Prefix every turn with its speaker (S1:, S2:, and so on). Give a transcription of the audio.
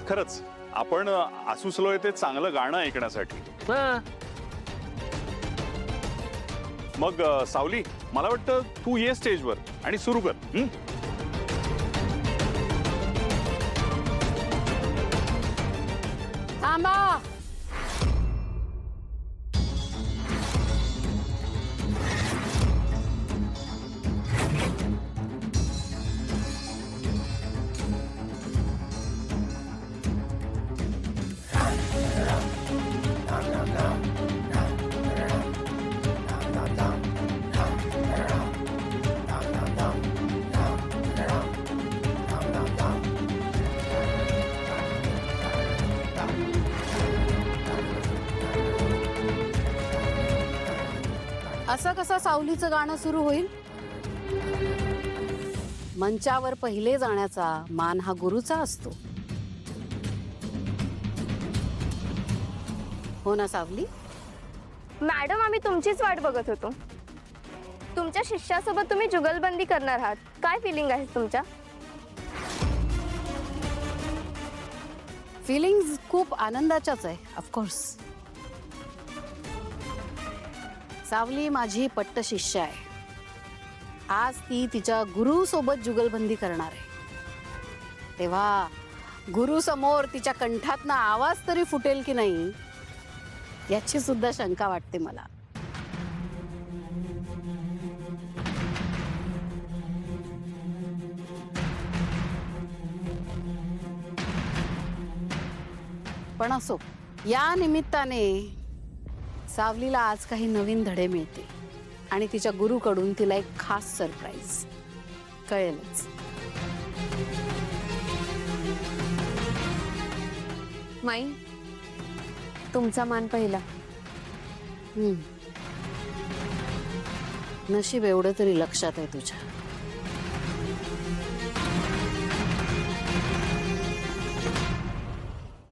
S1: खरंच आपण आसुसलोय ते चांगलं गाणं ऐकण्यासाठी. मग सावली, मला वाटतं तू ये स्टेजवर आणि सुरू कर.
S2: थांबा. असं कसं सावलीचं गाणं सुरू होईल? मंचावर पहिले जाण्याचा मान हा गुरुचा असतो. हो ना सावली?
S3: मॅडम, आम्ही तुमचीच वाट बघत होतो. तुमच्या शिष्यासोबत तुम्ही जुगलबंदी करणार आहात. काय फिलिंग आहे तुमच्या?
S2: फिलिंग्स खूप आनंदाच्याच आहे ऑफकोर्स. सावली माझी पट्ट शिष्य आहे. आज ती तिच्या गुरु सोबत जुगलबंदी करणार आहे. तेव्हा गुरु समोर तिच्या कंठातनं आवाज तरी फुटेल की नाही याची सुद्धा शंका वाटते मला. पण असो, या निमित्ताने सावलीला आज काही नवीन धडे मिळतील आणि तिच्या गुरुकडून तिला एक खास सरप्राईज कळेलच.
S3: माई, तुमचा मान पहिला.
S2: नशीब एवढं तरी लक्षात आहे तुझ्या.